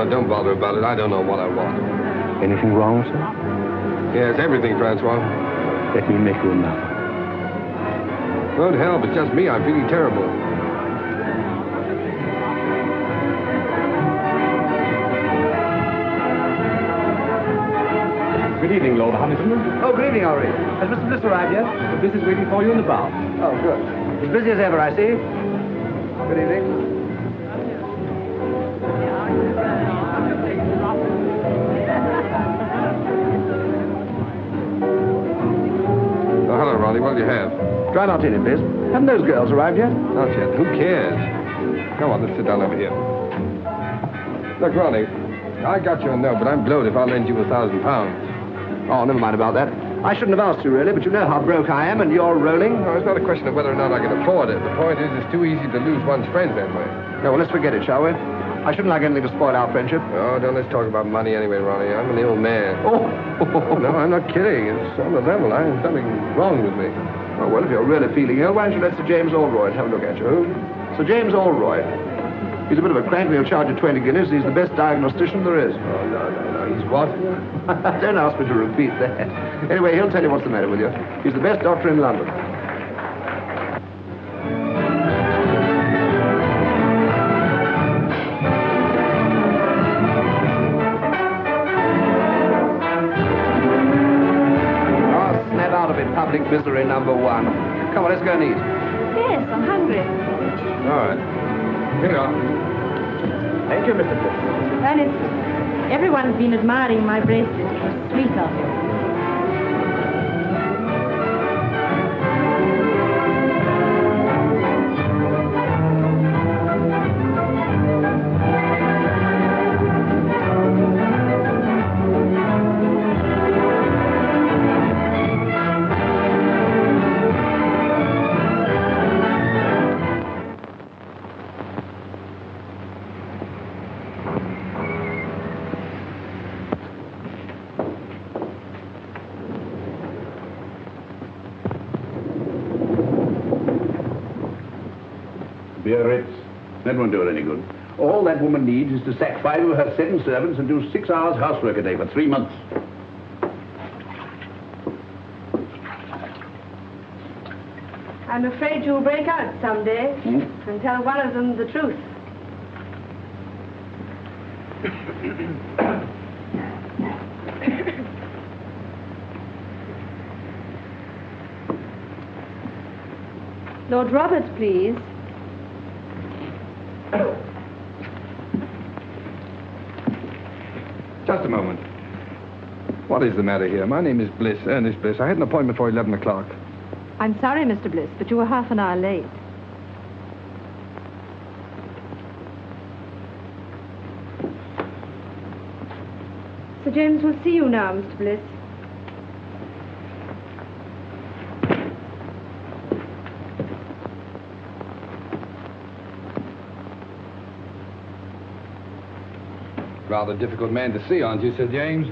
No, don't bother about it. I don't know what I want. Anything wrong, sir? Yes, everything, Francois. Let me make you another. Good help. It's just me. I'm feeling terrible. Good evening, Lord Huntington. Oh, good evening, Henri. Has Mr. Bliss arrived yet? The Bliss is waiting for you in the bar. Oh, good. As busy as ever, I see. Good evening. Oh, hello, Ronnie. What'll you have? Dry martini, please. Haven't those girls arrived yet? Not yet. Who cares? Come on, let's sit down over here. Look, Ronnie, I got your note, but I'm blowed if I'll lend you £1,000. Oh, never mind about that. I shouldn't have asked you, really, but you know how broke I am, and you're rolling. No, it's not a question of whether or not I can afford it. The point is, it's too easy to lose one's friends that way. No, well, let's forget it, shall we? I shouldn't like anything to spoil our friendship. Oh, don't let's talk about money anyway, Ronnie. I'm an ill man. Oh! Oh, no, I'm not kidding. It's on the level. There's something wrong with me. Oh, well, if you're really feeling ill, why don't you let Sir James Aldroyd have a look at you? Who? Sir James Aldroyd. He's a bit of a crank, and he'll charge you 20 guineas. He's the best diagnostician there is. Oh, no. He's what? Don't ask me to repeat that. Anyway, he'll tell you what's the matter with you. He's the best doctor in London. Oh, snap out of it, public misery number one. Come on, let's go and eat. Yes, I'm hungry. All right. Here you are. Thank you, Mr. Bliss. Ernest, everyone's been admiring my bracelet. It was sweet of you. Biarritz. That won't do her any good. All that woman needs is to sack 5 of her 7 servants and do 6 hours housework a day for 3 months. I'm afraid you'll break out someday and tell one of them the truth. Lord Roberts, please. Just a moment. What is the matter here? My name is Bliss, Ernest Bliss. I had an appointment for 11 o'clock. I'm sorry, Mr. Bliss, but you were half an hour late. Sir James will see you now, Mr. Bliss. Rather difficult man to see, aren't you, Sir James?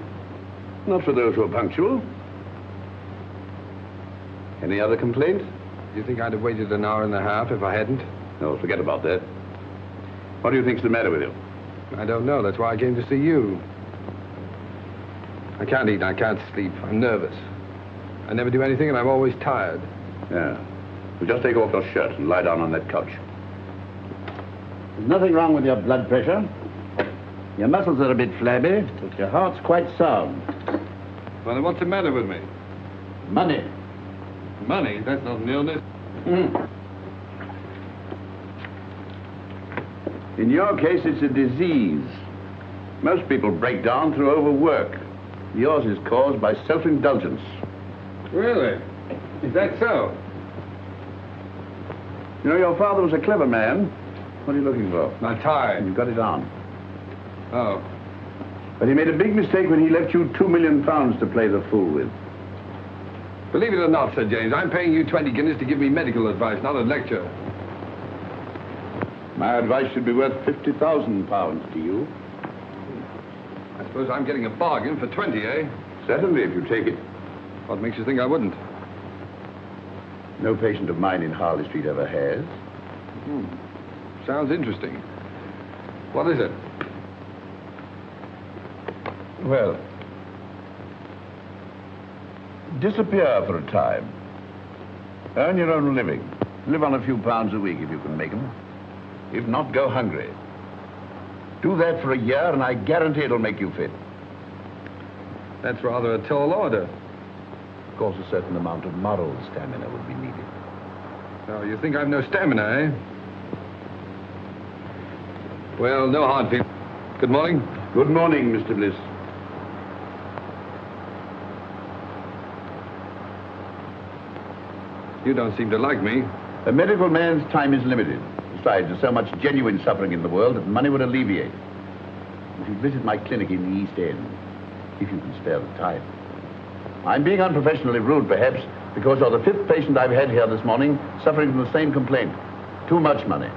Not for those who are punctual. Any other complaints? Do you think I'd have waited an hour and a half if I hadn't? No, forget about that. What do you think's the matter with you? I don't know. That's why I came to see you. I can't eat. I can't sleep. I'm nervous. I never do anything, and I'm always tired. Yeah. Well, just take off your shirt and lie down on that couch. There's nothing wrong with your blood pressure. Your muscles are a bit flabby, but your heart's quite sound. Well, then what's the matter with me? Money. Money? That's not an illness. In your case, it's a disease. Most people break down through overwork. Yours is caused by self-indulgence. Really? Is that so? You know, your father was a clever man. What are you looking for? My tie. You got it on. Oh. But he made a big mistake when he left you £2 million to play the fool with. Believe it or not, Sir James, I'm paying you 20 guineas to give me medical advice, not a lecture. My advice should be worth £50,000 to you. I suppose I'm getting a bargain for 20, eh? Certainly, if you take it. What makes you think I wouldn't? No patient of mine in Harley Street ever has. Sounds interesting. What is it? Well, disappear for a time. Earn your own living. Live on a few pounds a week if you can make them. If not, go hungry. Do that for a year and I guarantee it'll make you fit. That's rather a tall order. Of course, a certain amount of moral stamina would be needed. So you think I've no stamina, eh? Well, no hard feelings. Good morning. Good morning, Mr. Bliss. You don't seem to like me. A medical man's time is limited. Besides, there's so much genuine suffering in the world that money would alleviate. You should visit my clinic in the East End, if you can spare the time. I'm being unprofessionally rude, perhaps, because you're the 5th patient I've had here this morning suffering from the same complaint. Too much money.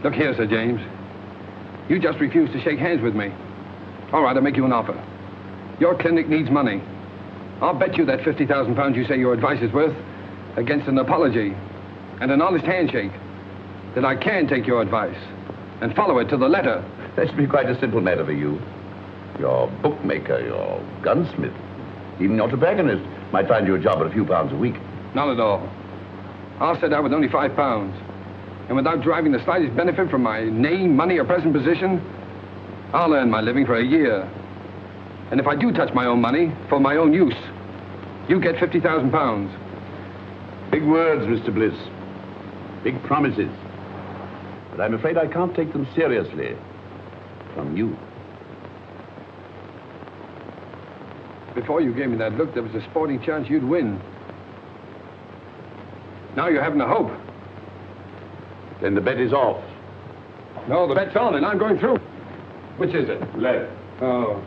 Look here, Sir James. You just refused to shake hands with me. All right, I'll make you an offer. Your clinic needs money. I'll bet you that £50,000 you say your advice is worth against an apology and an honest handshake that I can take your advice and follow it to the letter. That should be quite a simple matter for you. Your bookmaker, your gunsmith, even your tobacconist might find you a job at a few pounds a week. Not at all. I'll set out with only £5. And without deriving the slightest benefit from my name, money, or present position, I'll earn my living for a year. And if I do touch my own money for my own use, you get £50,000. Big words, Mr. Bliss. Big promises. But I'm afraid I can't take them seriously. From you. Before you gave me that look, there was a sporting chance you'd win. Now you're having a hope. Then the bet is off. No, the bet's on, and I'm going through. Which is it? Left. Oh.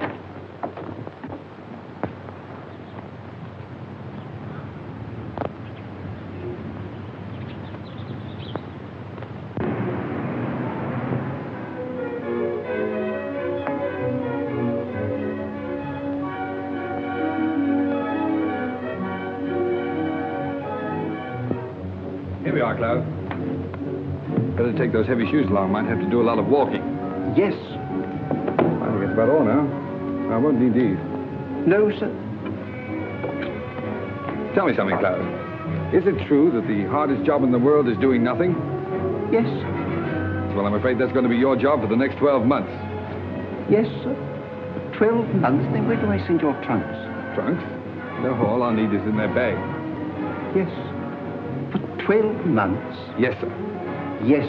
Here we are, Cloud. Better take those heavy shoes along. Might have to do a lot of walking. Yes. I think that's about all now. I won't need these. No, sir. Tell me something, Cloud. Is it true that the hardest job in the world is doing nothing? Yes. Well, I'm afraid that's going to be your job for the next 12 months. Yes, sir. 12 months? Then where do I send your trunks? Trunks? No, all I'll need is in their bag. Yes. For 12 months? Yes, sir. Yes.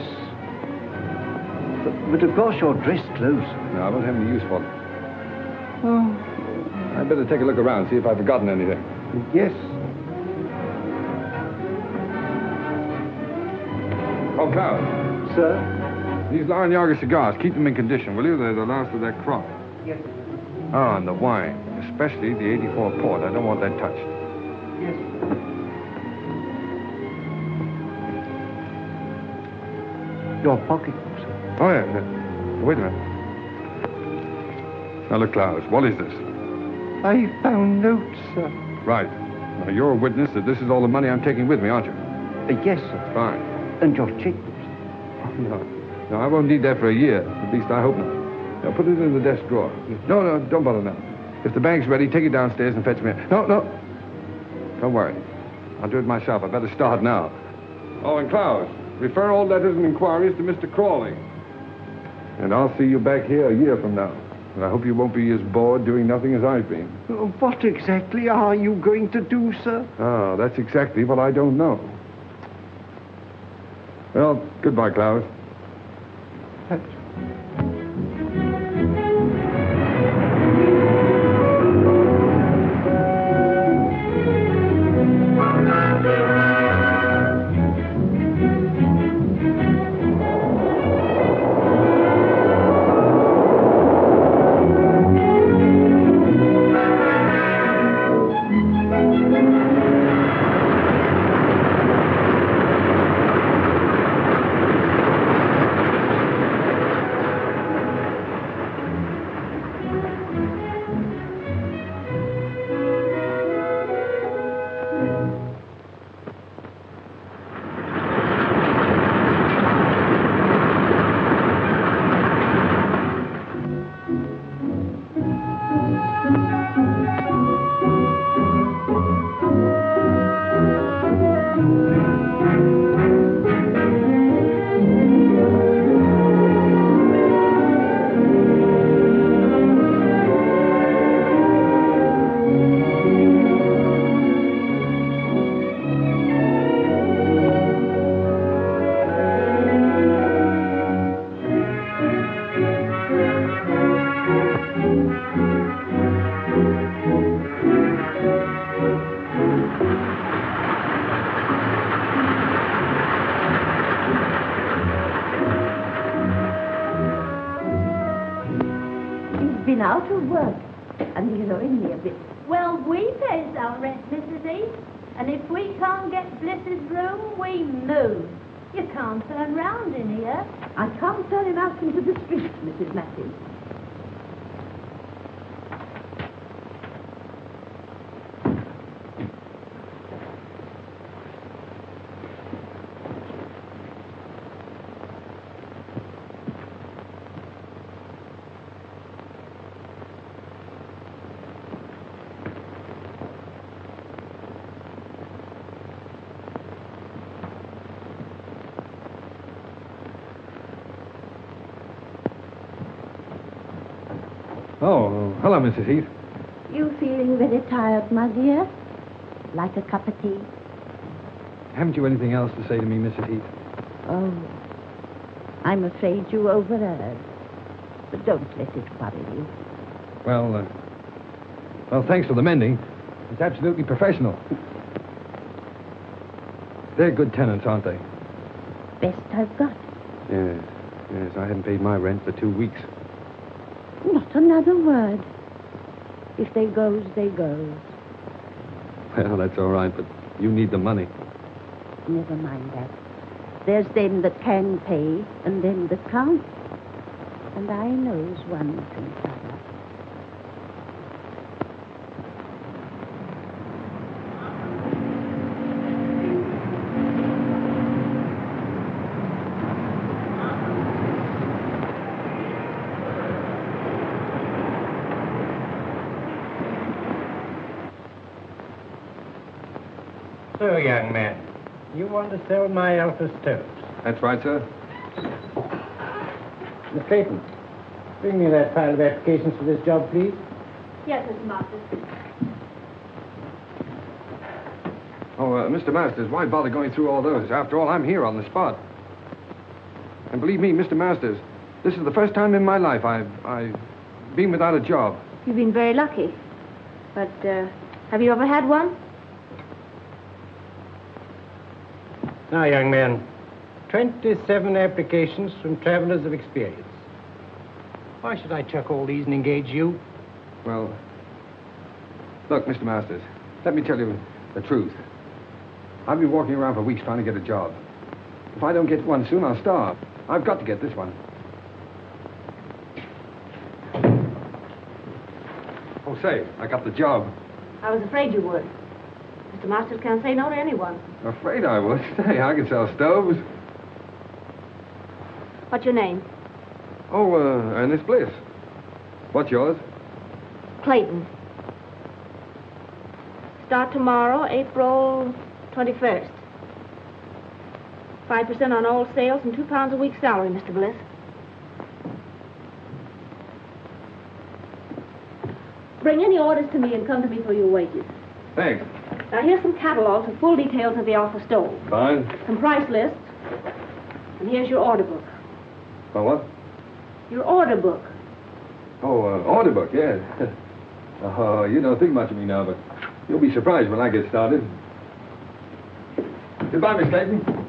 But of course your dress clothes. No, I won't have any use for them. Oh. I'd better take a look around, see if I've forgotten anything. Yes. Oh, Cloud. Sir? These Larinaga cigars, keep them in condition, will you? They're the last of that crop. Yes. Oh, and the wine, especially the 84 port. I don't want that touched. Yes. Your pocketbook, sir. Oh, yeah. Wait a minute. Now, look, Cloud, what is this? I found notes, sir. Right. Now, you're a witness that this is all the money I'm taking with me, aren't you? Yes, sir. Fine. And your checkbooks. No. No, I won't need that for a year. At least I hope not. Now, put it in the desk drawer. No, don't bother now. If the bank's ready, take it downstairs and fetch me. No. Don't worry. I'll do it myself. I better start now. Oh, and Cloud, refer all letters and inquiries to Mr. Crawley. And I'll see you back here a year from now. And I hope you won't be as bored doing nothing as I've been. What exactly are you going to do, sir? Oh, that's exactly what I don't know. Well, goodbye, Cloud. been out of work, and he's owing me a bit. Well, we pays our rent, Mrs. East. And if we can't get Bliss's room, we move. You can't turn round in here. I can't turn him out into the street, Mrs. Matthews. Oh, hello, Mrs. Heath. You feeling very tired, my dear? Like a cup of tea? Haven't you anything else to say to me, Mrs. Heath? Oh, I'm afraid you overheard. But don't let it worry you. Well, thanks for the mending. It's absolutely professional. They're good tenants, aren't they? Best I've got. Yes, I hadn't paid my rent for 2 weeks. Not another word. If they goes, they goes. Well, that's all right, but you need the money. Never mind that. There's them that can pay and them that can't. And I knows one from t'other. So, young man, you want to sell my Alpha stoves? That's right, sir. Miss Clayton, bring me that pile of applications for this job, please. Yes, Mr. Masters. Oh, Mr. Masters, why bother going through all those? After all, I'm here on the spot. And believe me, Mr. Masters, this is the first time in my life I've been without a job. You've been very lucky. But, have you ever had one? Now, young man, 27 applications from travelers of experience. Why should I chuck all these and engage you? Well, look, Mr. Masters, let me tell you the truth. I've been walking around for weeks trying to get a job. If I don't get one soon, I'll starve. I've got to get this one. Oh, say, I got the job. I was afraid you would. Mr. Masters can't say no to anyone. Afraid I would. Say, I can sell stoves. What's your name? Oh, Ernest Bliss. What's yours? Clayton. Start tomorrow, April 21st. 5% on all sales and £2 a week salary, Mr. Bliss. Bring any orders to me and come to me for your wages. Thanks. Now, here's some catalogs with full details of the Alpha stove. Fine. Some price lists. And here's your order book. Oh, what? Your order book. Oh, order book, yes. Oh, you don't think much of me now, but you'll be surprised when I get started. Goodbye, Miss Clayton.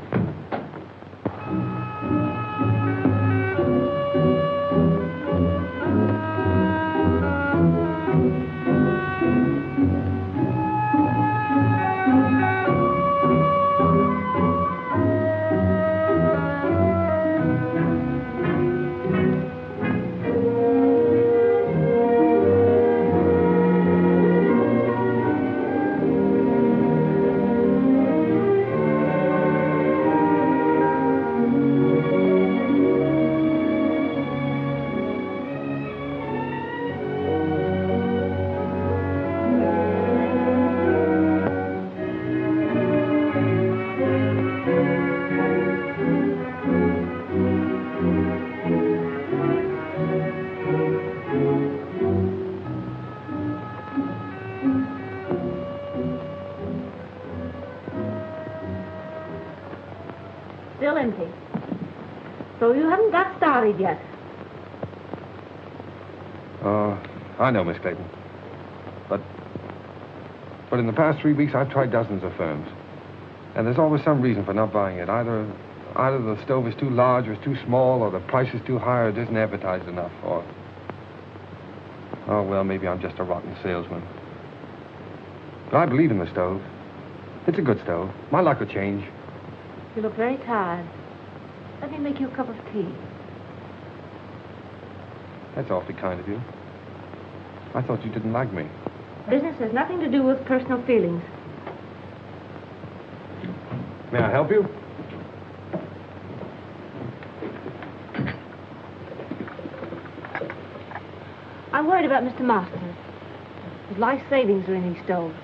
Still empty. So you haven't got started yet. I know, Miss Clayton. But in the past 3 weeks, I've tried dozens of firms. And there's always some reason for not buying it. Either the stove is too large or it's too small, or the price is too high or it isn't advertised enough, or... Oh, well, maybe I'm just a rotten salesman. But I believe in the stove. It's a good stove. My luck will change. You look very tired. Let me make you a cup of tea. That's awfully kind of you. I thought you didn't like me. Business has nothing to do with personal feelings. May I help you? I'm worried about Mr. Masters. His life savings are in these stoves.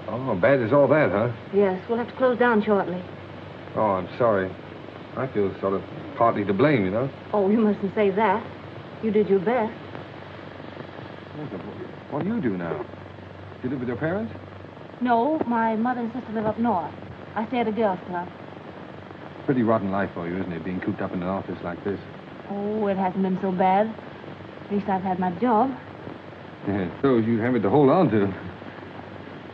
Oh, bad as all that, huh? Yes, we'll have to close down shortly. Oh, I'm sorry. I feel sort of partly to blame, you know. Oh, you mustn't say that. You did your best. What do you do now? You live with your parents? No, my mother and sister live up north. I stay at a girls' club. Pretty rotten life for you, isn't it, being cooped up in an office like this? Oh, it hasn't been so bad. At least I've had my job. Yeah, so you have it to hold on to.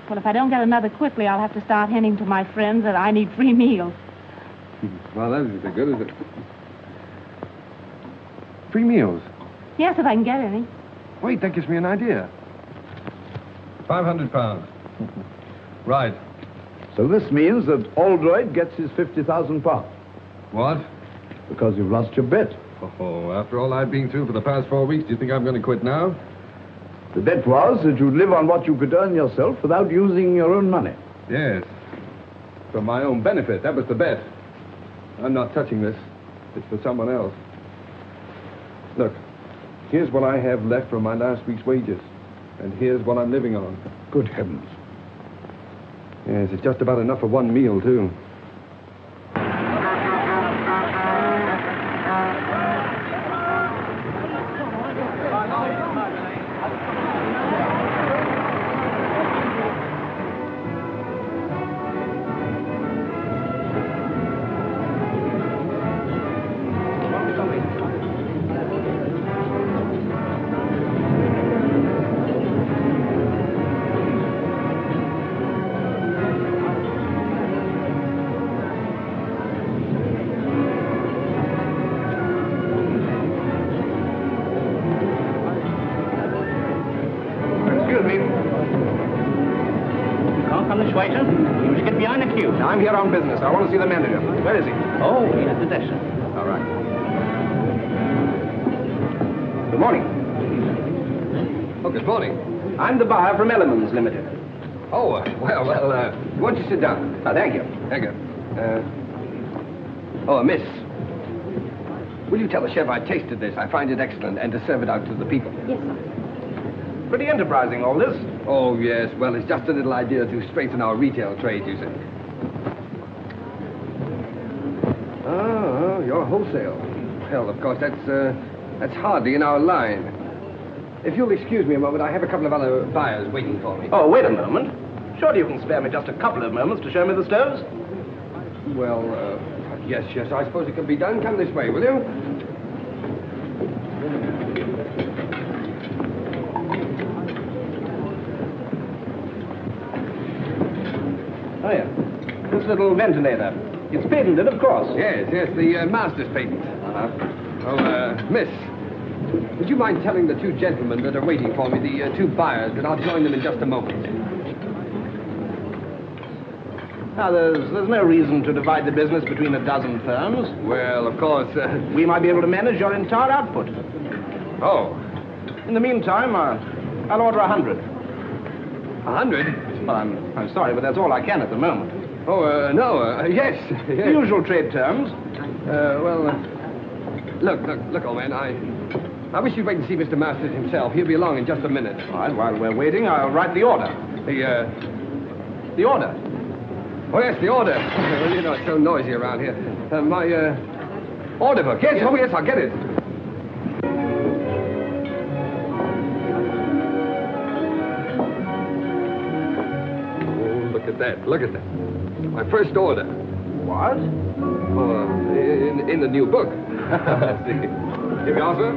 Well, if I don't get another quickly, I'll have to start hinting to my friends that I need free meals. Well, that isn't so good, is it? Free meals? Yes, if I can get any. Wait, that gives me an idea. 500 pounds. Right. So this means that Aldroyd gets his 50,000 pounds. What? Because you've lost your bet. Oh, after all I've been through for the past 4 weeks, do you think I'm going to quit now? The bet was that you'd live on what you could earn yourself without using your own money. Yes. For my own benefit. That was the bet. I'm not touching this. It's for someone else. Look, here's what I have left from my last week's wages. And here's what I'm living on. Good heavens. Yes, it's just about enough for one meal, too. I'm here on business. I want to see the manager. Where is he? Oh, he's at the desk, sir. All right. Good morning. Oh, good morning. I'm the buyer from Elements Limited. Oh, well, won't you sit down? Thank you. Thank you. Miss. Will you tell the chef I tasted this? I find it excellent, and to serve it out to the people. Yes, sir. Pretty enterprising, all this. Oh, yes. Well, it's just a little idea to strengthen our retail trade, you see. Oh, you're wholesale. Well, of course, that's hardly in our line. If you'll excuse me a moment, I have a couple of other buyers waiting for me. Oh, wait a moment. Surely you can spare me just a couple of moments to show me the stoves? Well, yes, I suppose it can be done. Come this way, will you? Oh, yeah. This little ventilator. It's patented, of course. Yes, the master's patent. Miss, would you mind telling the two gentlemen that are waiting for me, the two buyers, that I'll join them in just a moment? Now, there's no reason to divide the business between a dozen firms. Well, of course, We might be able to manage your entire output. Oh. In the meantime, I'll order 100. 100? Well, I'm sorry, but that's all I can at the moment. Oh, no, yes. The usual trade terms. Look, old man, I wish you'd wait and see Mr. Masters himself. He'll be along in just a minute. All right, while we're waiting, I'll write the order. The order? Oh, yes, the order. Well, you know, it's so noisy around here. My order book. Yes, oh, yes, I'll get it. Oh, look at that. My first order. What? Oh, in the new book. Here we are, sir.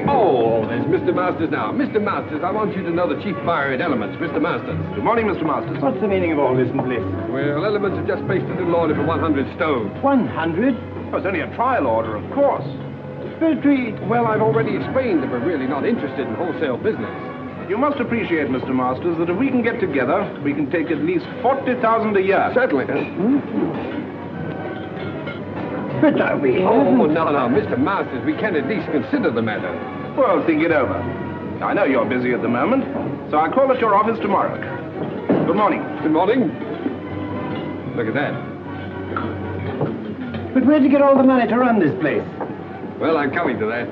Oh, there's Mr. Masters now. Mr. Masters, I want you to know the chief buyer at Elements, Mr. Masters. Good morning, Mr. Masters. What's the meaning of all this, Bliss? Well, Elements have just placed a little order for 100 stoves. 100? Oh, it's only a trial order, of course. factory. Well, I've already explained that we're really not interested in wholesale business. You must appreciate, Mr. Masters, that if we can get together, we can take at least 40,000 a year. Certainly. But are we... Oh, no, Mr. Masters, we can at least consider the matter. Well, think it over. I know you're busy at the moment, so I'll call at your office tomorrow. Good morning. Good morning. Look at that. But where'd you get all the money to run this place? Well, I'm coming to that.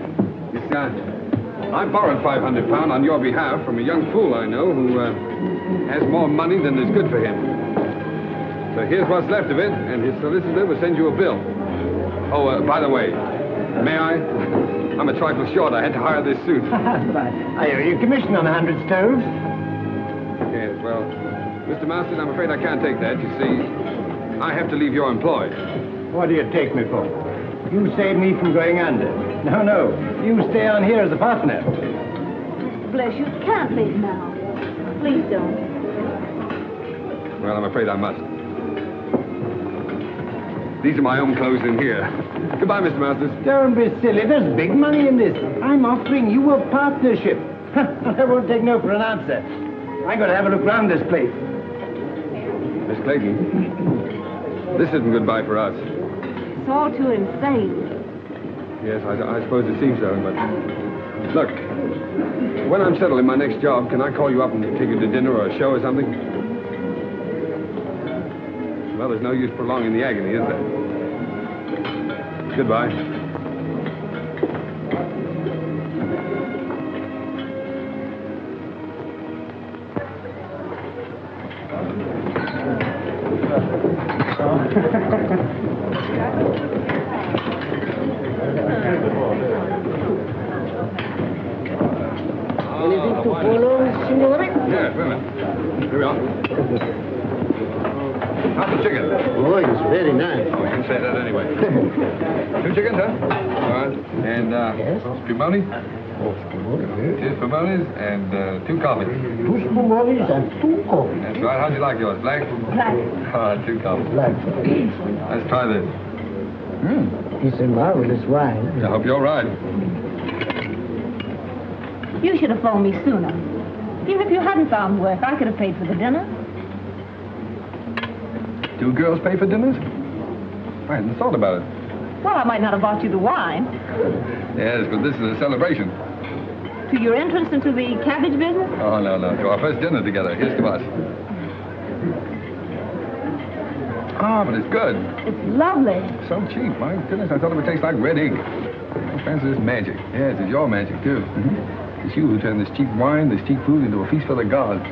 I borrowed £500 on your behalf from a young fool I know who has more money than is good for him. So here's what's left of it, and his solicitor will send you a bill. Oh, by the way, may I? I'm a trifle short. I had to hire this suit. I owe you commission on 100 stoves. Yes, well, Mr. Masters, I'm afraid I can't take that. You see, I have to leave your employ. What do you take me for? You saved me from going under. No. You stay on here as a partner. Mr. Bliss, you can't leave now. Please don't. Well, I'm afraid I must. These are my own clothes in here. Goodbye, Mr. Masters. Don't be silly. There's big money in this. I'm offering you a partnership. I won't take no for an answer. I'm going to have a look round this place. Miss Clayton, this isn't goodbye for us. It's all too insane. Yes, I suppose it seems so, but... Look, when I'm settled in my next job, can I call you up and take you to dinner or a show or something? Well, there's no use prolonging the agony, is there? Goodbye. Anything to follow, signore? Yes, wait a minute. Here we are. How's the chicken? Oh, it's very nice. Oh, you can say that anyway. 2 chickens, huh? All right. And, Yes? spumoni? Oh, 2 spumonis and 2 coffees. 2 spumonis and 2 coffees. That's right. How'd you like yours? Black? Black. 2 coffees. Black. Let's try this. It's a marvelous wine. I hope you're right. You should have phoned me sooner. Even if you hadn't found work, I could have paid for the dinner. 2 girls pay for dinners? I hadn't thought about it. Well, I might not have bought you the wine. Yes, but this is a celebration. To your entrance into the cabbage business? Oh, no. To our first dinner together. Here's to us. Ah, but it's good. It's lovely. So cheap. My goodness, I thought it would taste like red ink. Francis, it's magic. Yes, it's your magic, too. It's you who turned this cheap wine, this cheap food into a feast for the gods.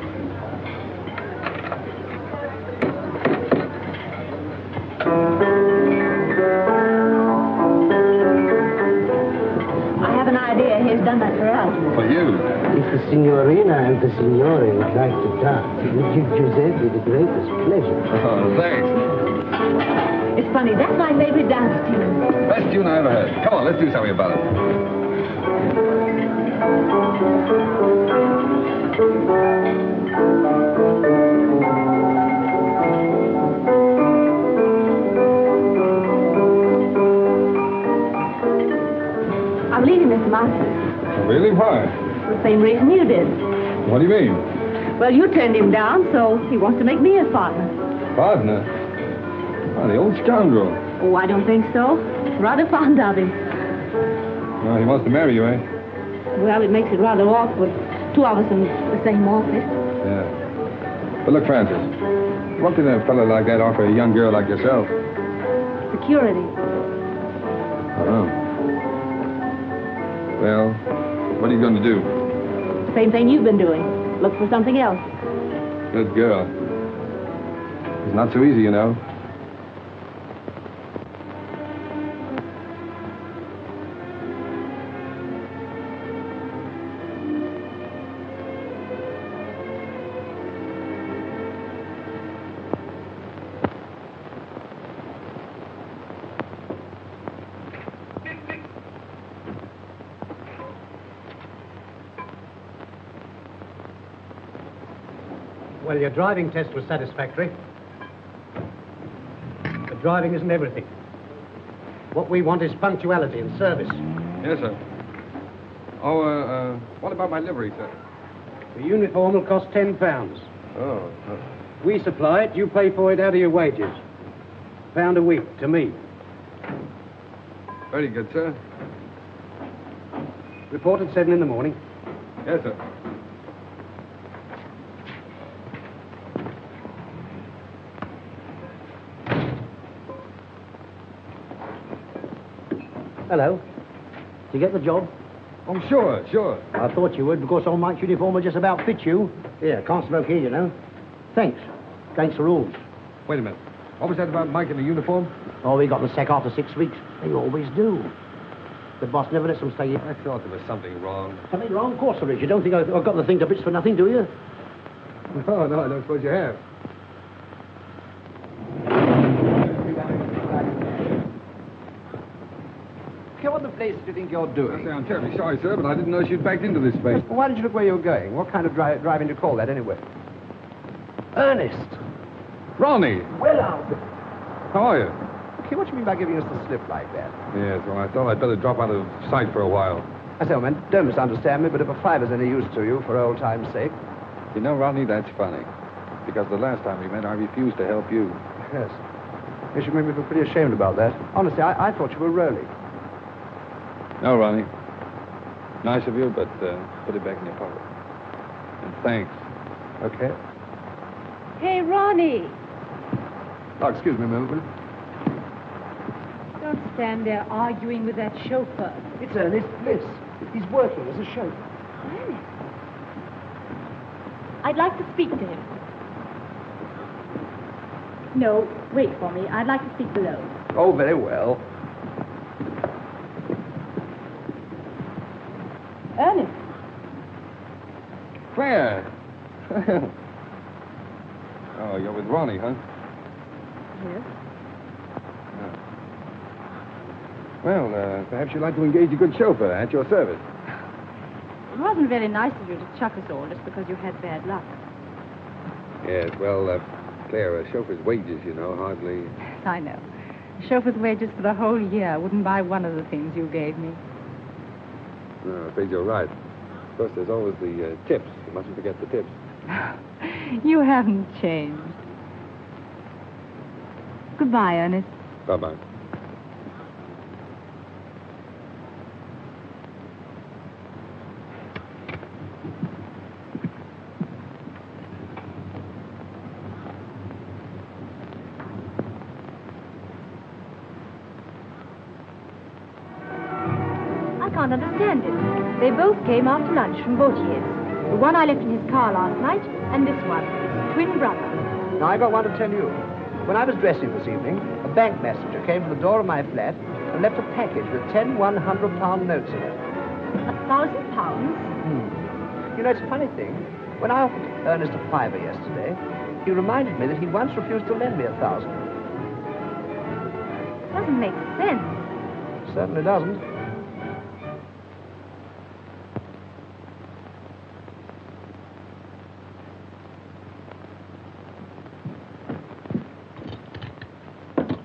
I have an idea. He's done that for us. For you. If the signorina and the signore would like to dance, we give Giuseppe the greatest pleasure. Oh, thanks. It's funny. That's my favorite dance tune. Best tune I ever heard. Come on, let's do something about it. I'm leaving Mr. Masters. Really? Why? For the same reason you did. What do you mean? Well, you turned him down, so he wants to make me his partner. Partner? Oh, the old scoundrel. Oh, I don't think so. Rather fond of him. Well, he wants to marry you, eh? Well, it makes it rather awkward. 2 of us in the same office. Yeah. But look, Francis, what can a fellow like that offer a young girl like yourself? Security. Oh. Well, what are you going to do? Same thing you've been doing. Look for something else. Good girl. It's not so easy, you know. Well, your driving test was satisfactory. But driving isn't everything. What we want is punctuality and service. Yes, sir. Oh, what about my livery, sir? The uniform will cost £10. Oh, We supply it, you pay for it out of your wages. £1 a week to me. very good, sir. Report at 7 in the morning. Yes, sir. Hello. Did you get the job? Oh, sure, sure. I thought you would, because old Mike's uniform will just about fit you. Here, can't smoke here, you know. Thanks. Against the rules. Wait a minute. What was that about Mike in the uniform? Oh, we got the sack after 6 weeks. They always do. The boss never lets them stay here. I thought there was something wrong. Something wrong? Of course there is. You don't think I've got the thing to bits for nothing, do you? No, no, I don't suppose you have. What the place do you think you're doing? I'm terribly sorry, sir, but I didn't know you'd backed into this space. Well, why did you look where you were going? What kind of driving do you call that, anyway? Ernest! Ronnie! Well, Alfred. How are you? Okay, what do you mean by giving us the slip like that? Yes, well, I thought I'd better drop out of sight for a while. I say, old man, don't misunderstand me, but if a fiver's any use to you, for old time's sake... You know, Ronnie, that's funny. Because the last time we met, I refused to help you. Yes. You should make me feel pretty ashamed about that. Honestly, I thought you were rolling. No, Ronnie. Nice of you, but put it back in your pocket. And thanks. Okay. Hey, Ronnie. Oh, excuse me a moment, will you? Don't stand there arguing with that chauffeur. It's Ernest Bliss. He's working as a chauffeur. Ernest. I'd like to speak to him. No, wait for me. I'd like to speak below. Oh, very well. Ernest. Claire! Oh, you're with Ronnie, huh? Yes. Well, perhaps you'd like to engage a good chauffeur at your service. It wasn't very nice of you to chuck us all just because you had bad luck. Yes, well, Claire, a chauffeur's wages, you know, hardly... I know. A chauffeur's wages for the whole year wouldn't buy one of the things you gave me. No, I'm afraid you're right. Of course, there's always the tips. You mustn't forget the tips. You haven't changed. Goodbye, Ernest. Bye-bye. I can't understand it. They both came after lunch from Vautier's. The one I left in his car last night, and this one, his twin brother. Now, I've got one to tell you. When I was dressing this evening, a bank messenger came to the door of my flat and left a package with 10 £100 notes in it. £1,000? You know, it's a funny thing. When I offered Ernest a fiver yesterday, he reminded me that he once refused to lend me 1,000. Doesn't make sense. Certainly doesn't.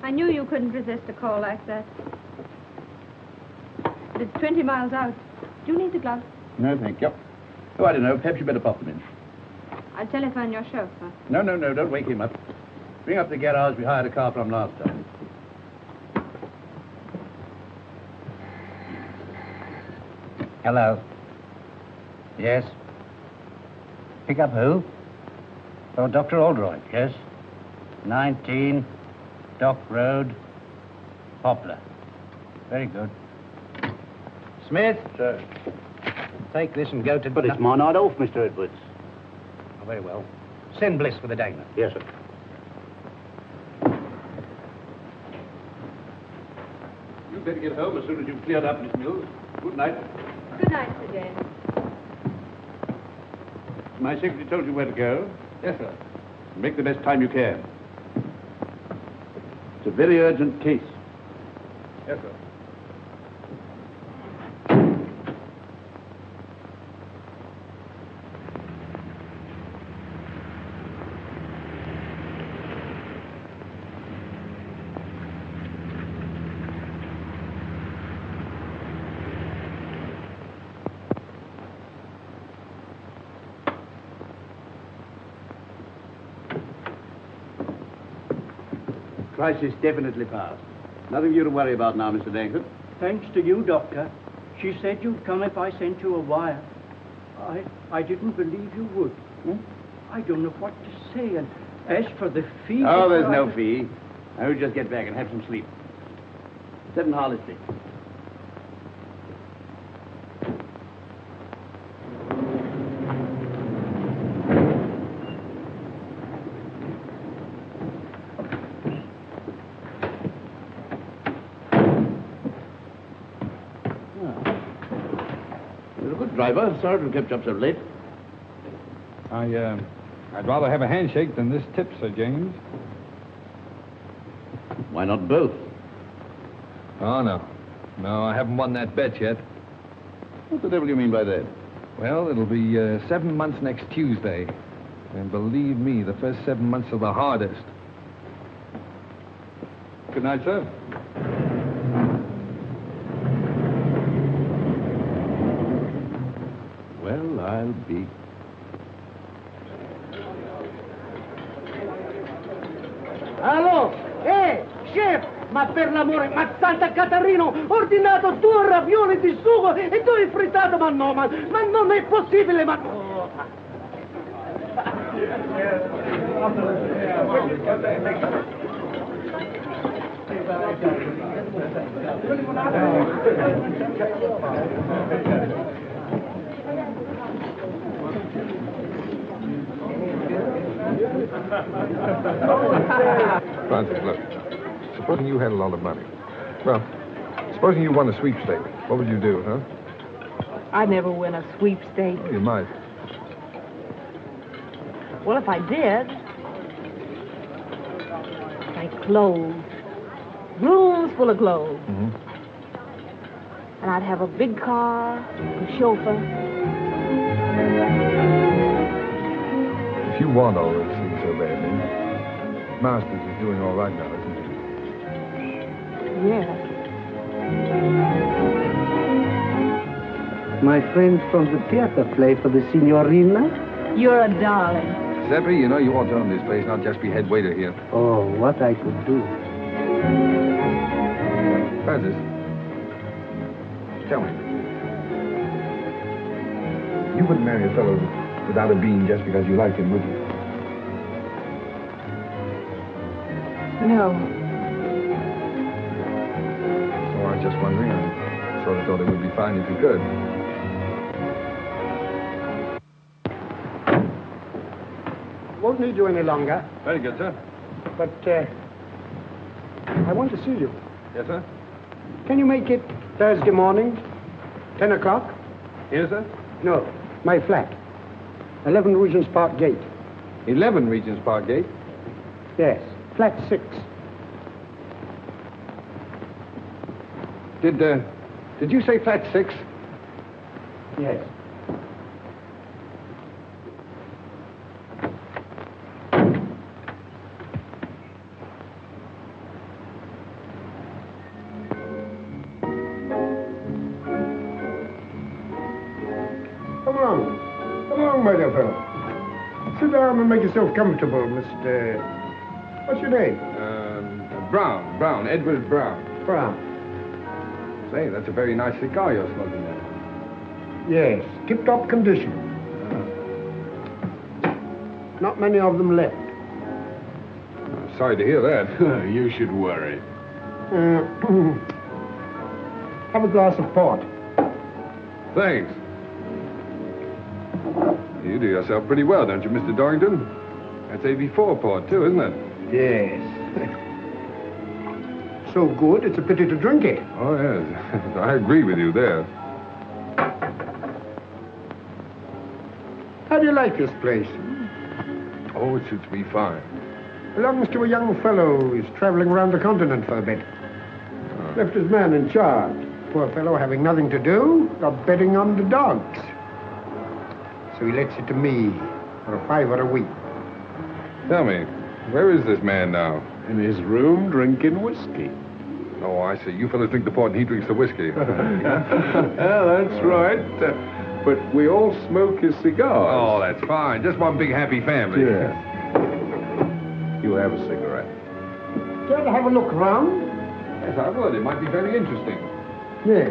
I knew you couldn't resist a call like that. But it's 20 miles out. Do you need the gloves? No, thank you. Oh, I don't know. Perhaps you better pop them in. I'll telephone your chauffeur. No, don't wake him up. Bring up the garage we hired a car from last time. Hello. Yes? Pick up who? Oh, Dr. Aldroyd, yes? 19 Dock Road, Poplar. Very good. Smith? Sir. Take this and go to... But it's my night off, Mr. Edwards. Oh, very well. Send Bliss for the dagger. Yes, sir. You'd better get home as soon as you've cleared up this mill. Good night. Good night, Sir James. My secretary told you where to go. Yes, sir. Make the best time you can. It's a very urgent case. Yes, sir. crisis definitely passed. Nothing for you to worry about now, Mr. Dankford. Thanks to you, Doctor. She said you'd come if I sent you a wire. I didn't believe you would. I don't know what to say, and as for the fee... Oh, there's no fee. I will just get back and have some sleep. 7 Harley Street. You're a good driver. Sorry to have kept you up so late. I'd rather have a handshake than this tip, Sir James. Why not both? Oh, no. No, I haven't won that bet yet. What the devil do you mean by that? Well, it'll be 7 months next Tuesday. And believe me, the first 7 months are the hardest. Good night, sir. Well, I'll be... Allo! Chef! Ma per l'amore, ma Santa Catarino, ordinato 2 ravioli di sugo e 2 frittato, ma no, ma non è possibile, ma... Oh. Francis, look. Supposing you had a lot of money. Well, supposing you won a sweepstake, what would you do, huh? I'd never win a sweepstake. Oh, you might. Well, if I did, like clothes. Rooms full of clothes. Mm-hmm. And I'd have a big car, a chauffeur. If you want all those things so badly, Masters is doing all right now, isn't he? Yeah. My friend from the theater play for the signorina? You're a darling. Seppi, you know you ought to own this place, not just be head waiter here. Oh, what I could do. Francis, tell me. You wouldn't marry a fellow without a bean just because you liked him, would you? No. Oh, I was just wondering. I sort of thought it would be fine if you could. Won't need you any longer, Very good, sir. but I want to see you. Yes, sir? Can you make it Thursday morning, 10 o'clock? Here, sir? No, my flat. 11 Regent's Park Gate. 11 Regent's Park Gate. Yes, flat 6. Did you say flat 6? Yes. Come along, my dear fellow. Sit down and make yourself comfortable, Mr... What's your name? Brown, Edward Brown. Brown. Say, that's a very nice cigar you're smoking there. Yes, tip-top condition. Not many of them left. Sorry to hear that. You should worry. Have a glass of port. Thanks. You do yourself pretty well, don't you, Mr. Dorrington? That's AB4 port, too, isn't it? Yes. So good, it's a pity to drink it. Oh, yes. I agree with you there. How do you like this place? Oh, it suits me fine. Belongs to a young fellow who's traveling around the continent for a bit. Left his man in charge. Poor fellow having nothing to do, got betting on the dogs. So he lets it to me for a $5 a week. Tell me, where is this man now? In his room, drinking whiskey. Oh, I see. You fellas drink the port and he drinks the whiskey. Yeah, that's right. But we all smoke his cigars. Oh, that's fine. Just one big happy family. Yeah. You have a cigarette. Care to have a look round? Yes, I would. It might be very interesting. Yeah.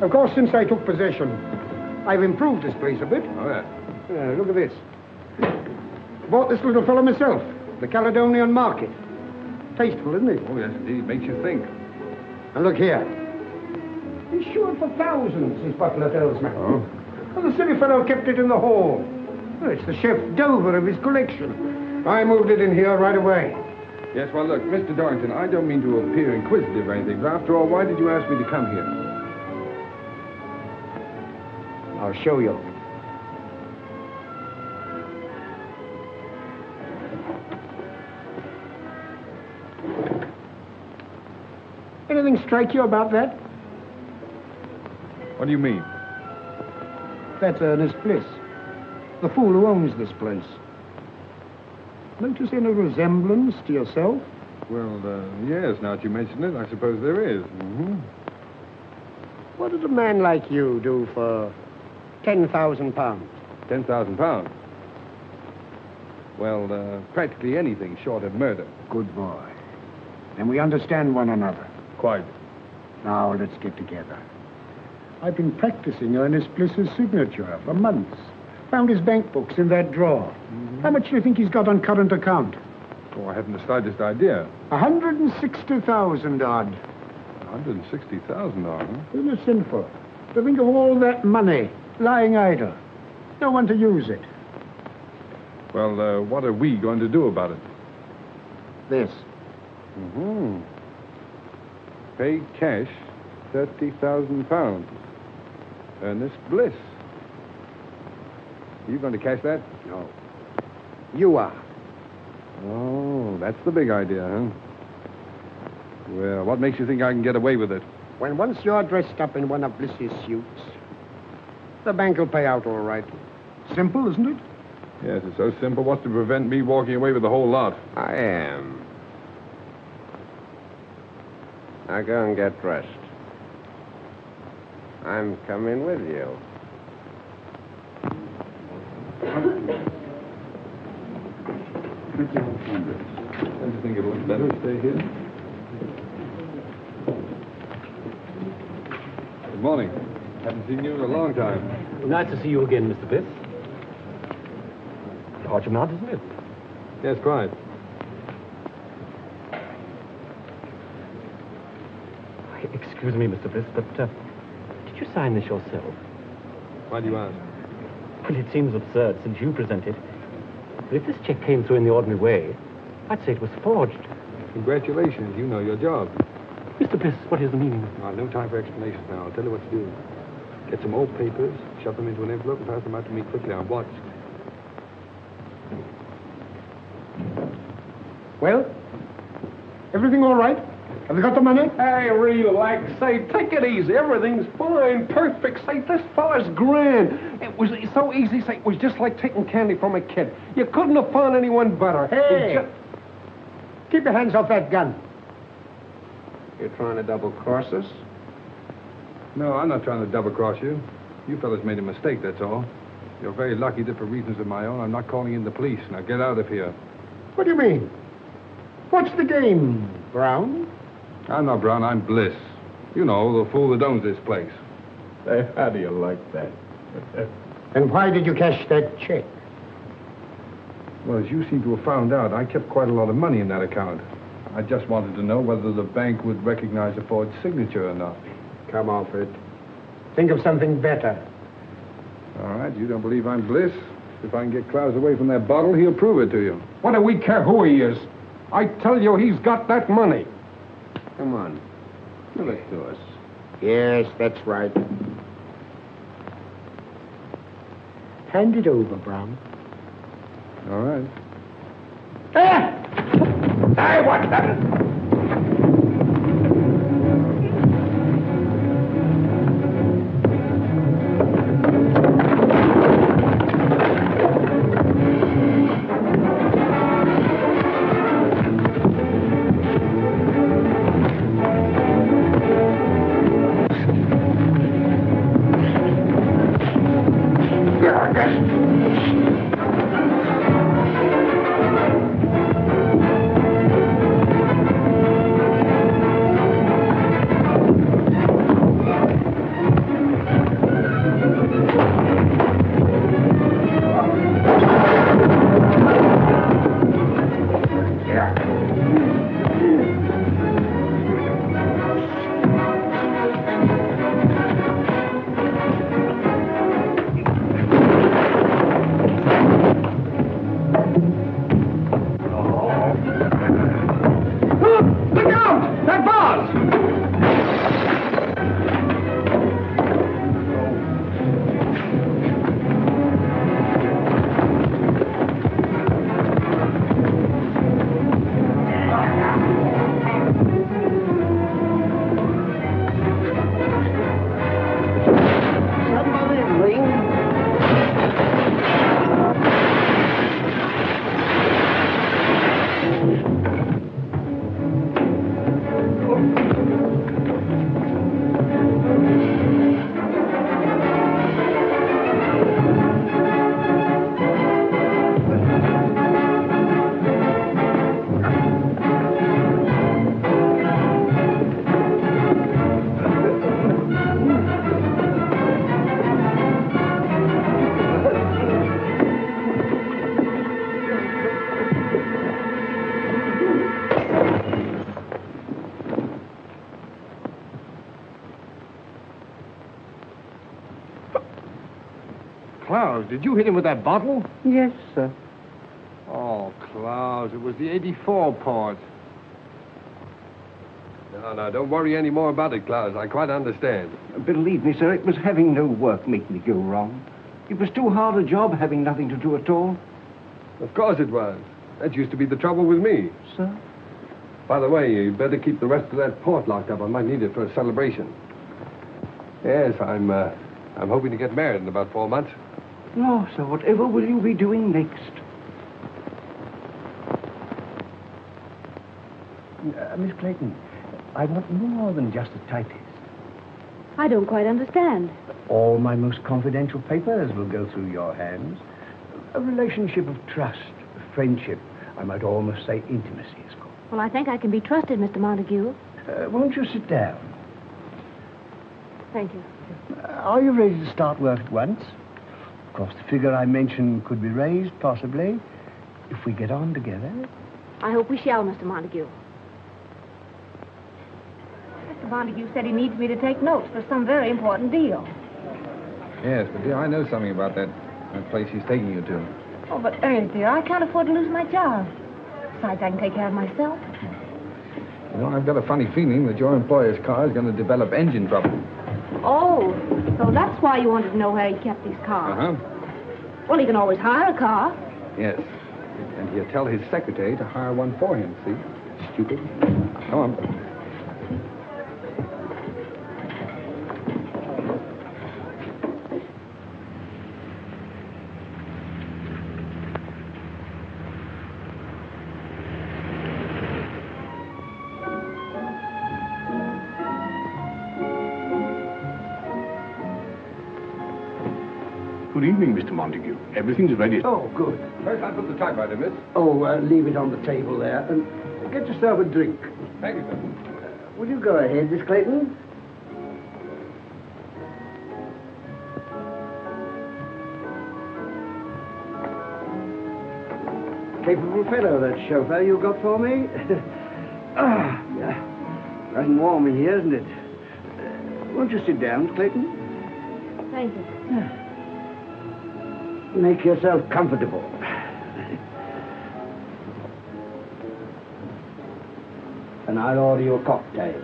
Of course, since I took possession, I've improved this place a bit. Oh, yeah. Look at this. Bought this little fellow myself, the Caledonian Market. Tasteful, isn't it? Oh, yes, indeed. Makes you think. And look here. He's sure for thousands, his butler tells me. Oh? Well, the silly fellow kept it in the hall. Well, it's the chef d'oeuvre of his collection. I moved it in here right away. Yes, well, look, Mr. Dorrington, I don't mean to appear inquisitive or anything, but after all, why did you ask me to come here? I'll show you. Anything strike you about that? What do you mean? That's Ernest Bliss, the fool who owns this place. Notice any resemblance to yourself? Well, yes, now that you mention it, I suppose there is. Mm-hmm. What did a man like you do for £10,000? £10,000? Well, practically anything short of murder. Good boy. Then we understand one another. Quite. Now, let's get together. I've been practicing Ernest Bliss's signature for months. Found his bank books in that drawer. Mm-hmm. How much do you think he's got on current account? Oh, I haven't the slightest idea. 160,000 odd. 160,000 odd, huh? Isn't it sinful to think of all that money lying idle? No one to use it. Well, what are we going to do about it? This. Mm-hmm. Pay cash £30,000. Ernest Bliss. Are you going to cash that? No. You are. Oh, that's the big idea, huh? Well, what makes you think I can get away with it? When once you're dressed up in one of Bliss's suits, the bank will pay out all right. Simple, isn't it? Yes, it's so simple. What's to prevent me walking away with the whole lot? I am. Now go and get dressed. I'm coming with you. Don't you think it looks better to stay here? Good morning. Haven't seen you in a long time. Nice to see you again, Mr. Bliss. Hard your mount, isn't it? Yes, quite. Excuse me, Mr. Bliss, but did you sign this yourself? Why do you ask? Well, it seems absurd since you presented. But if this check came through in the ordinary way, I'd say it was forged. Congratulations. You know your job. Mr. Bliss, what is the meaning? No time for explanations now. I'll tell you what to do. Get some old papers, shove them into an envelope, and pass them out to me quickly. Now, watch. Well, everything all right? Have you got the money? Hey, relax. Say, take it easy. Everything's fine, perfect. Say, this fella's grand. It was so easy. Say, it was just like taking candy from a kid. You couldn't have found anyone better. Hey! Keep your hands off that gun. You're trying to double-cross us? No, I'm not trying to double-cross you. You fellas made a mistake, that's all. You're very lucky that for reasons of my own, I'm not calling in the police. Now, get out of here. What do you mean? What's the game, Brown? I'm not Brown, I'm Bliss. You know, the fool that owns this place. Hey, how do you like that? And why did you cash that check? Well, as you seem to have found out, I kept quite a lot of money in that account. I just wanted to know whether the bank would recognize a forged signature or not. Come, Alfred. Think of something better. All right, you don't believe I'm Bliss? If I can get Klaus away from that bottle, he'll prove it to you. What do we care who he is? I tell you, he's got that money. Come on. Give it to us. Yes, that's right. Hand it over, Brown. All right. Hey, what's that? Clowes, did you hit him with that bottle? Yes, sir. Oh, Clowes, it was the 84 part. No, don't worry any more about it, Clowes. I quite understand. Believe me, sir, it was having no work make me go wrong. It was too hard a job having nothing to do at all. Of course it was. That used to be the trouble with me. Sir? By the way, you better keep the rest of that port locked up. I might need it for a celebration. Yes, I'm hoping to get married in about 4 months. No, sir, whatever will you be doing next? Miss Clayton, I want more than just a typist. I don't quite understand. All my most confidential papers will go through your hands. A relationship of trust, of friendship, I might almost say intimacy is called. Well, I think I can be trusted, Mr. Montague. Won't you sit down? Thank you. Are you ready to start work at once? Of course, the figure I mentioned could be raised, possibly, if we get on together. I hope we shall, Mr. Montague. Mr. Montague said he needs me to take notes for some very important deal. Yes, but dear, I know something about that place he's taking you to. Oh, but Ernest, dear, I can't afford to lose my job. Besides, I can take care of myself. You know, I've got a funny feeling that your employer's car is going to develop engine trouble. Oh, so that's why you wanted to know where he kept his car. Uh-huh. Well, he can always hire a car. Yes. And he'll tell his secretary to hire one for him, see? Stupid. Come on. Good evening, Mr. Montague. Everything's ready. Oh, good. First, I put the typewriter, miss. Oh, leave it on the table there, and get yourself a drink. Thank you, sir. Will you go ahead, Miss Clayton? Capable fellow, that chauffeur you got for me. Yeah. Nice and warm in here, isn't it? Won't you sit down, Miss Clayton? Thank you. Make yourself comfortable. And I'll order you a cocktail.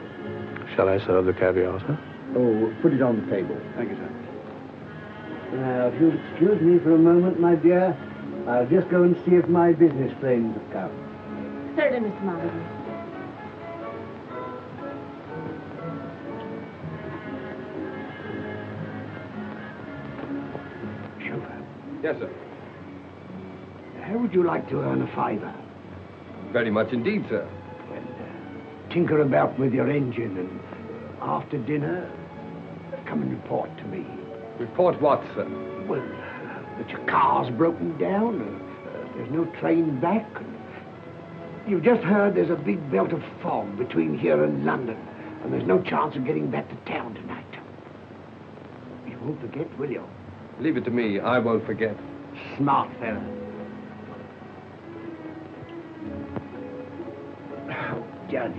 Shall I serve the caviar, sir? Oh, put it on the table. Thank you, sir. Now, if you'll excuse me for a moment, my dear, I'll just go and see if my business friends have come. Certainly, Mr. Montague. Yes, sir. How would you like to earn a fiver? Very much indeed, sir. Well, tinker about with your engine, and after dinner, come and report to me. Report what, sir? Well, that your car's broken down, and there's no train back. And you've just heard there's a big belt of fog between here and London, and there's no chance of getting back to town tonight. You won't forget, will you? Leave it to me. I won't forget. Smart fella. Oh, dear.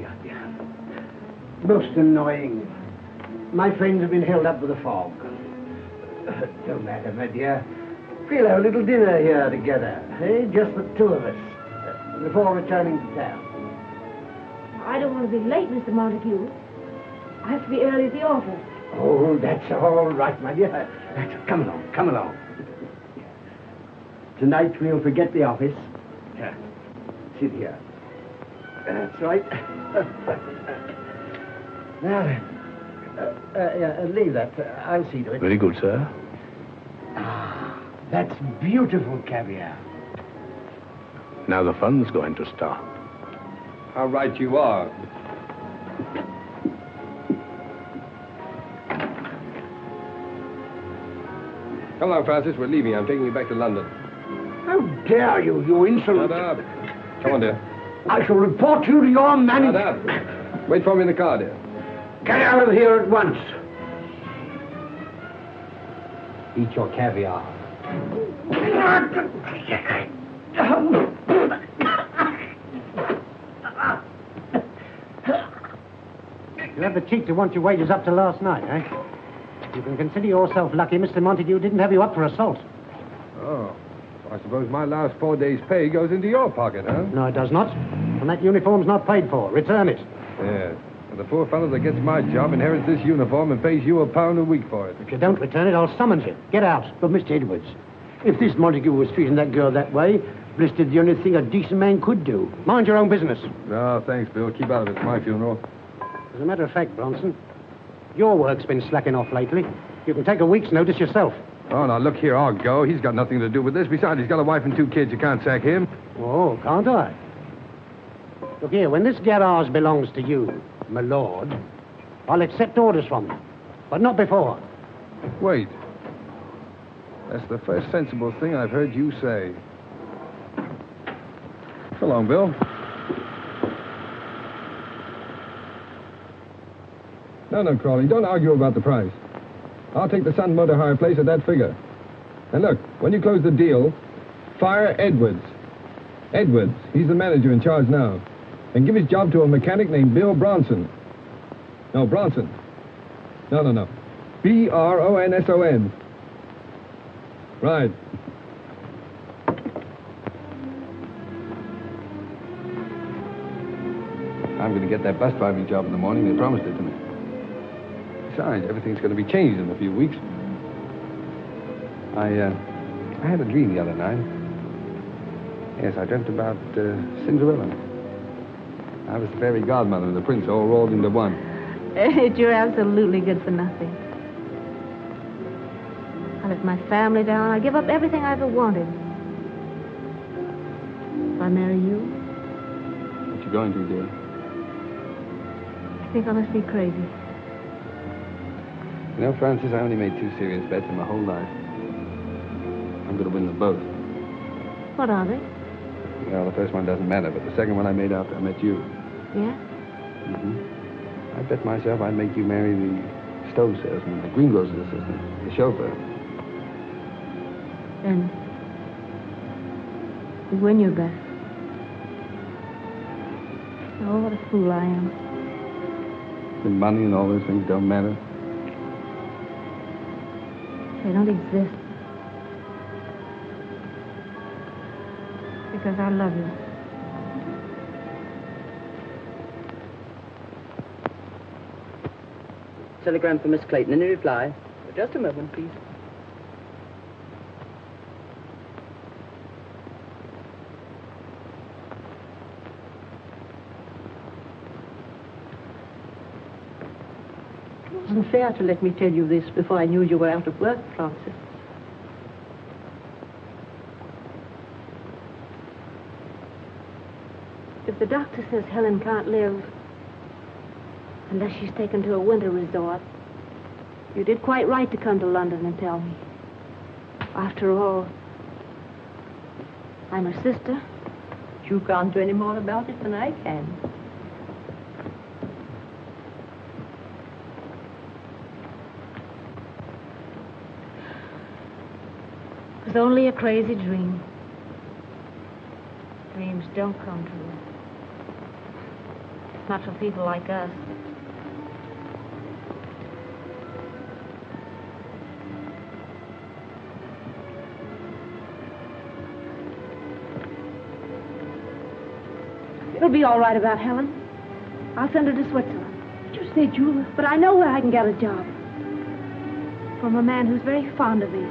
Most annoying. My friends have been held up with the fog. Don't matter, my dear. We'll have a little dinner here together, eh? Just the two of us, before returning to town. I don't want to be late, Mr. Montague. I have to be early at the office. Oh, that's all right, my dear. Come along. Tonight we'll forget the office. Here, sit here. That's right. Now then, leave that. I'll see to it. Very good, sir. Ah, that's beautiful caviar. Now the fun's going to start. How right you are. Come on, Francis. We're leaving. I'm taking you back to London. How dare you, you insolent... Shut up. Come on, dear. I shall report you to your manager. Shut up. Wait for me in the car, dear. Get out of here at once. Eat your caviar. You have the cheek to want your wages up to last night, eh? You can consider yourself lucky Mr. Montague didn't have you up for assault. Oh. So I suppose my last 4 days' pay goes into your pocket, huh? No, it does not. And that uniform's not paid for. Return it. Yeah. And the poor fellow that gets my job inherits this uniform and pays you £1 a week for it. If you don't return it, I'll summons you. Get out. But, Mr. Edwards, if this Montague was treating that girl that way, Bliss did the only thing a decent man could do. Mind your own business. No, thanks, Bill. Keep out of it. It's my funeral. As a matter of fact, Bronson, your work's been slacking off lately. You can take a week's notice yourself. Oh, now, look here. I'll go. He's got nothing to do with this. Besides, he's got a wife and 2 kids. You can't sack him. Oh, can't I? Look here, when this garage belongs to you, my lord, I'll accept orders from you. But not before. Wait. That's the first sensible thing I've heard you say. So long, Bill. No, Crawley, don't argue about the price. I'll take the Sun Motor Hire place at that figure. And look, when you close the deal, fire Edwards. Edwards, he's the manager in charge now. And give his job to a mechanic named Bill Bronson. No, Bronson. No. B-R-O-N-S-O-N. Right. I'm going to get that bus driving job in the morning. They promised it to me. Besides, everything's going to be changed in a few weeks. I had a dream the other night. Yes, I dreamt about Cinderella. I was the fairy godmother and the prince all rolled into one. You're absolutely good for nothing. I let my family down. I give up everything I ever wanted. If I marry you? What you going to, dear? I think I must be crazy. You know, Francis, I only made 2 serious bets in my whole life. I'm going to win them both. What are they? Well, the first one doesn't matter, but the second one I made after I met you. Yeah? I bet myself I'd make you marry the stove salesman, the greengrocer's assistant, the chauffeur. And you win your bet. Oh, what a fool I am. The money and all those things don't matter. They don't exist. Because I love you. Telegram for Miss Clayton. Any reply? Just a moment, please. It wasn't fair to let me tell you this before I knew you were out of work, Francis. If the doctor says Helen can't live unless she's taken to a winter resort, you did quite right to come to London and tell me. After all, I'm her sister. You can't do any more about it than I can. It was only a crazy dream. Dreams don't come true. Not for people like us. It'll be all right about Helen. I'll send her to Switzerland. You say, Julia? But I know where I can get a job. From a man who's very fond of me.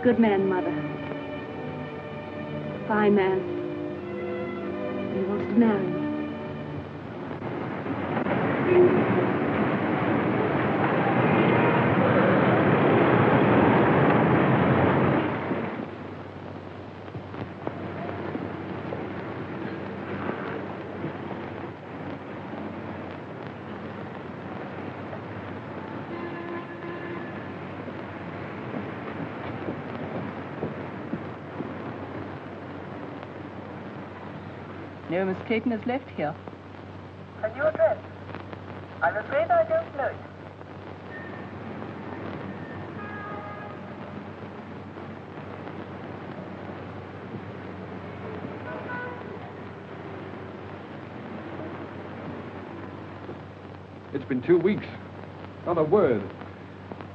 Good man, Mother. Fine man. He wants to marry me. No, Miss Clayton has left here. A new address? I'm afraid I don't know it. It's been 2 weeks. Not a word.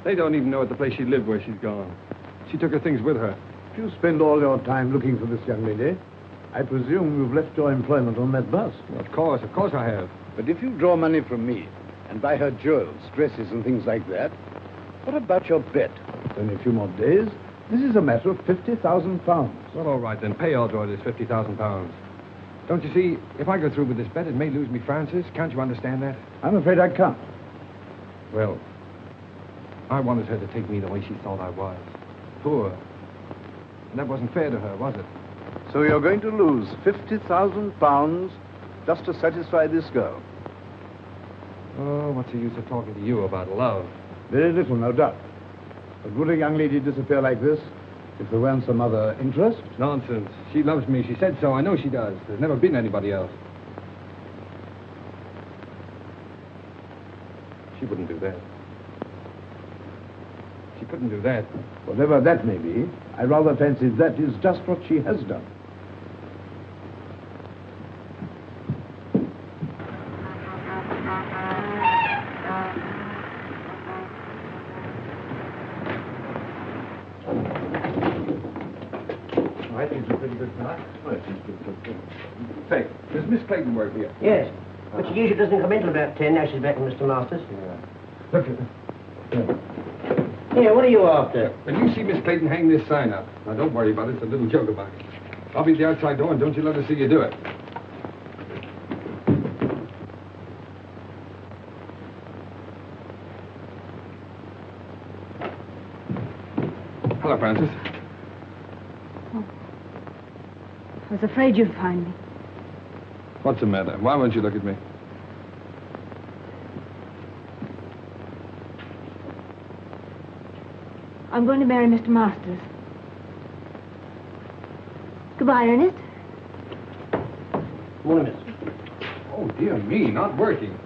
They don't even know at the place she lived where she's gone. She took her things with her. If you spend all your time looking for this young lady, I presume you've left your employment on that bus. Of course I have. But if you draw money from me and buy her jewels, dresses, and things like that, what about your bet? Only a few more days. This is a matter of £50,000. Well, all right, then. Pay Aldroyd his £50,000. Don't you see, if I go through with this bet, it may lose me Francis. Can't you understand that? I'm afraid I can't. Well, I wanted her to take me the way she thought I was. Poor. And that wasn't fair to her, was it? So you're going to lose £50,000 just to satisfy this girl? Oh, what's the use of talking to you about love? Very little, no doubt. But would a young lady disappear like this if there weren't some other interest? Nonsense. She loves me. She said so. I know she does. There's never been anybody else. She wouldn't do that. She couldn't do that. Whatever that may be, I rather fancy that is just what she has done. I think it's a pretty good start. Say, does Miss Clayton work here? Yes, but she usually doesn't come in till about 10. Now she's back with Mr. Masters. Yeah. Look at her. Here, what are you after? When you see Miss Clayton hang this sign up, now don't worry about it, it's a little joke about it. I'll be at the outside door and don't you let her see you do it. Hello, Francis. I was afraid you'd find me. What's the matter? Why won't you look at me? I'm going to marry Mr. Masters. Goodbye, Ernest. Morning, miss. Oh, dear me, not working.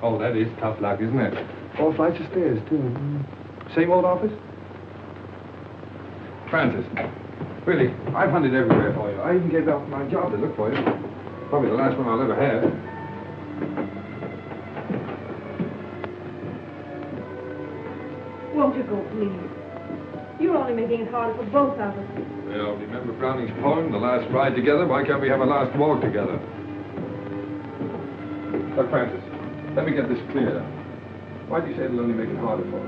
Oh, that is tough luck, isn't it? 4 flights of stairs, too. Same old office? Francis, really, I've hunted everywhere for you. I even gave up my job to look for you. Probably the last one I'll ever have. Won't you go, please? You're only making it harder for both of us. Well, remember Browning's poem, The Last Ride Together? Why can't we have a last walk together? Look, Francis, let me get this clear. Why do you say it'll only make it harder for us?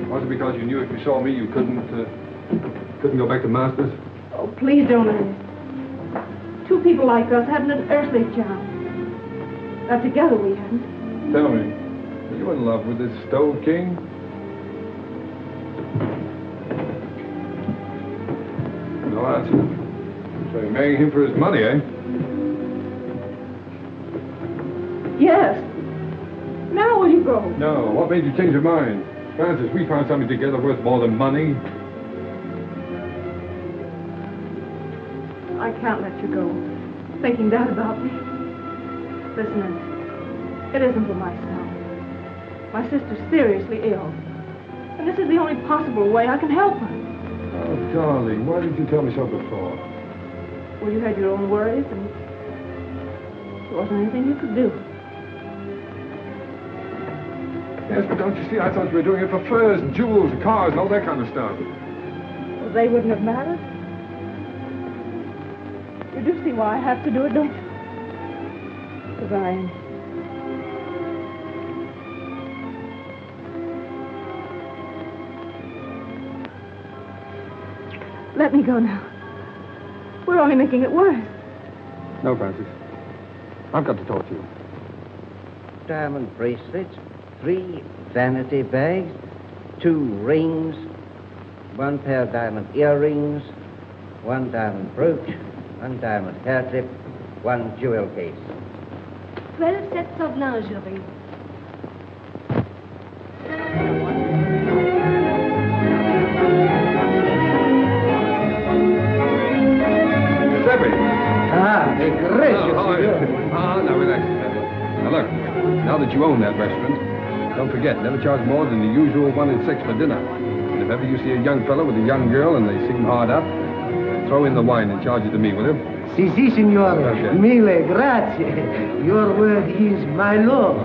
Was it because you knew if you saw me you couldn't go back to Masters? Oh, please don't, Ernest. Two people like us haven't an earthly chance. Not together we haven't. Tell me, are you in love with this Stove King? No answer. So you're marrying him for his money, eh? Yes. Now will you go? No. What made you change your mind? Francis, we found something together worth more than money. I can't let you go, thinking that about me. Listen, Ernest, it isn't for myself. My sister's seriously ill, and this is the only possible way I can help her. Oh, darling, why didn't you tell me so before? Well, you had your own worries, and there wasn't anything you could do. Yes, but don't you see, I thought you were doing it for furs and jewels and cars and all that kind of stuff. Well, they wouldn't have mattered. You do see why I have to do it, don't you? Goodbye, Ernest. Let me go now. We're only making it worse. No, Francis. I've got to talk to you. Diamond bracelets, 3 vanity bags, 2 rings, 1 pair of diamond earrings, 1 diamond brooch, 1 diamond hair clip, 1 jewel case. 12 sets of lingerie. Now relax, Giuseppe. Now look, now that you own that restaurant, don't forget, never charge more than the usual 1 and 6 for dinner. And if ever you see a young fellow with a young girl and they seem hard up, Throw in the wine and charge it to me, will you? Si, signore. Okay. Mille grazie. Your word is my law.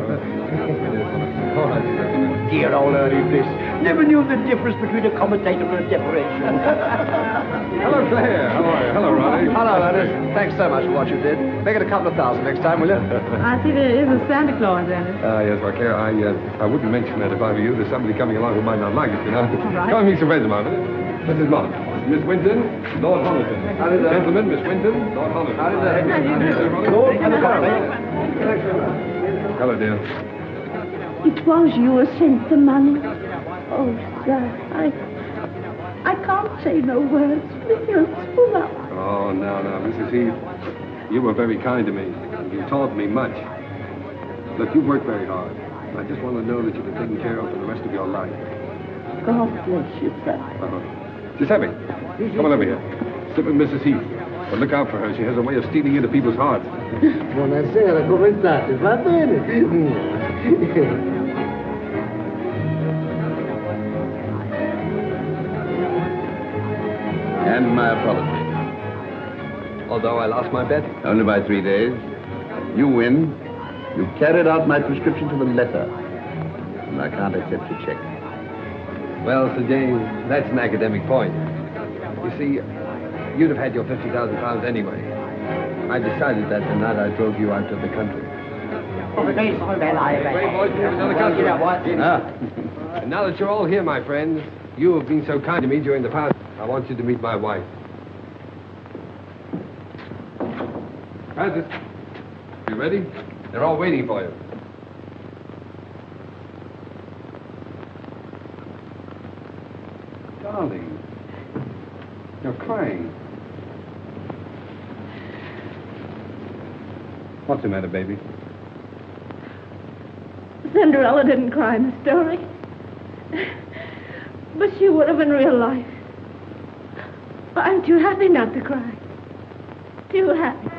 All right. Dear old Ernest Bliss. Never knew the difference between a commentator and a decoration. Hello, Claire. How are you? Hello, Ronnie. Hello, Ernest. Thanks so much for what you did. Make it a couple of thousand next time, will you? I see there is a Santa Claus, Ernest. Yes, well, Claire, I wouldn't mention that if I were you. There's somebody coming along who might not like it, you know. right. Come and meet some friends of mine, will you? This is Mom. Miss Winton, Lord Homerton. How do you do? Gentlemen, Miss Winton, Lord Homerton. How do you do? How do you do, Ronnie? Lord, hello. Hello, dear. It was you who sent the money. Oh, sir, I can't say no words. The guilt's full up. Oh, no, Mrs. Heath. You were very kind to me. You taught me much. Look, you've worked very hard. I just want to know that you've been taken care of for the rest of your life. God bless you, sir. Giuseppe, come on over here. Sit with Mrs. Heath. But look out for her. She has a way of stealing into people's hearts. Buonasera, come state? Va bene? And my apology. Although I lost my bet. Only by 3 days. You win. You carried out my prescription to the letter. And I can't accept your check. Well, Sir James, that's an academic point. You see, you'd have had your £50,000 anyway. I decided that the night I drove you out of the country. Great boys, we have another customer. And now that you're all here, my friends, you have been so kind to me during the past. I want you to meet my wife. Francis, you ready? They're all waiting for you. Darling, you're crying. What's the matter, baby? Cinderella didn't cry in the story. But she would have in real life. I'm too happy not to cry. Too happy.